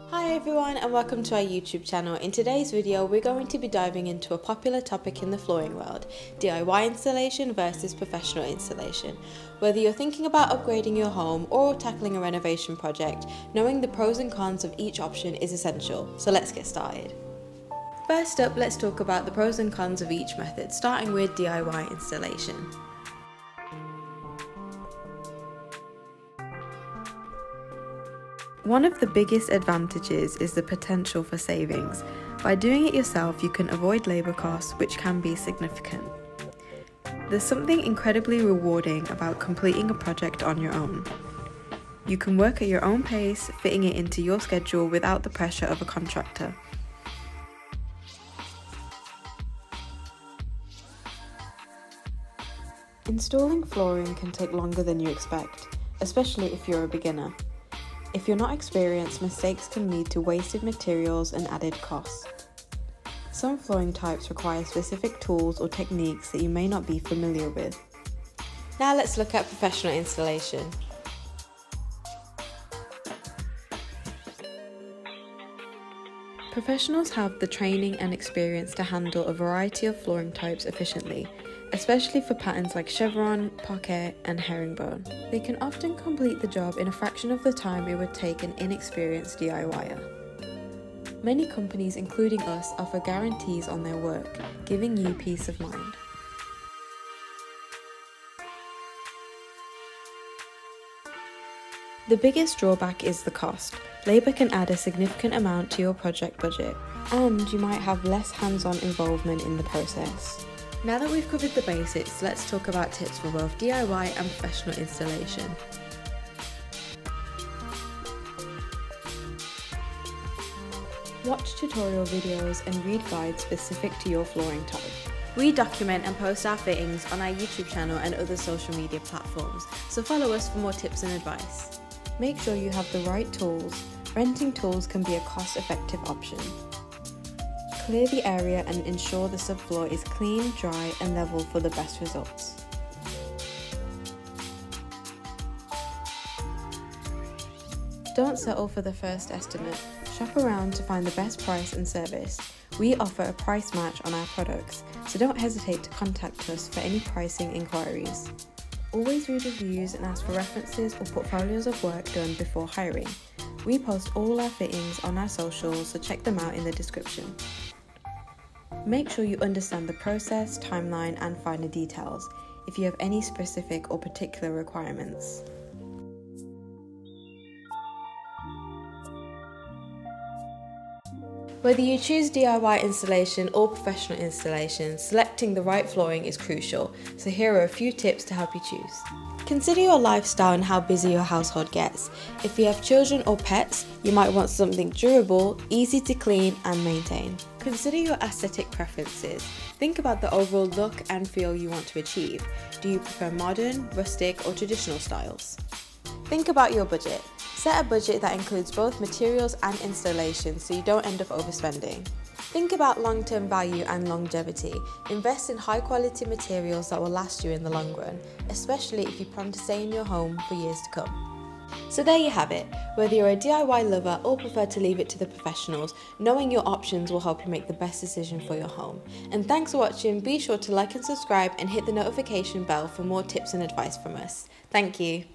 Hi everyone and welcome to our YouTube channel. In today's video we're going to be diving into a popular topic in the flooring world, DIY installation versus professional installation. Whether you're thinking about upgrading your home or tackling a renovation project, knowing the pros and cons of each option is essential, so let's get started. First up, let's talk about the pros and cons of each method, starting with DIY installation. One of the biggest advantages is the potential for savings. By doing it yourself, you can avoid labour costs, which can be significant. There's something incredibly rewarding about completing a project on your own. You can work at your own pace, fitting it into your schedule without the pressure of a contractor. Installing flooring can take longer than you expect, especially if you're a beginner. If you're not experienced, mistakes can lead to wasted materials and added costs. Some flooring types require specific tools or techniques that you may not be familiar with. Now let's look at professional installation. Professionals have the training and experience to handle a variety of flooring types efficiently, especially for patterns like chevron, parquet, and herringbone. They can often complete the job in a fraction of the time it would take an inexperienced DIYer. Many companies, including us, offer guarantees on their work, giving you peace of mind. The biggest drawback is the cost. Labour can add a significant amount to your project budget, and you might have less hands-on involvement in the process. Now that we've covered the basics, let's talk about tips for both DIY and professional installation. Watch tutorial videos and read guides specific to your flooring type. We document and post our fittings on our YouTube channel and other social media platforms, so follow us for more tips and advice. Make sure you have the right tools. Renting tools can be a cost-effective option. Clear the area and ensure the subfloor is clean, dry, and level for the best results. Don't settle for the first estimate. Shop around to find the best price and service. We offer a price match on our products, so don't hesitate to contact us for any pricing inquiries. Always read reviews and ask for references or portfolios of work done before hiring. We post all our fittings on our socials, so check them out in the description. Make sure you understand the process, timeline, and finer details if you have any specific or particular requirements. Whether you choose DIY installation or professional installation, selecting the right flooring is crucial, so here are a few tips to help you choose. Consider your lifestyle and how busy your household gets. If you have children or pets, you might want something durable, easy to clean and maintain. Consider your aesthetic preferences. Think about the overall look and feel you want to achieve. Do you prefer modern, rustic, or traditional styles? Think about your budget. Set a budget that includes both materials and installation so you don't end up overspending. Think about long-term value and longevity. Invest in high-quality materials that will last you in the long run, especially if you plan to stay in your home for years to come. So there you have it. Whether you're a DIY lover or prefer to leave it to the professionals, knowing your options will help you make the best decision for your home. And thanks for watching. Be sure to like and subscribe and hit the notification bell for more tips and advice from us. Thank you.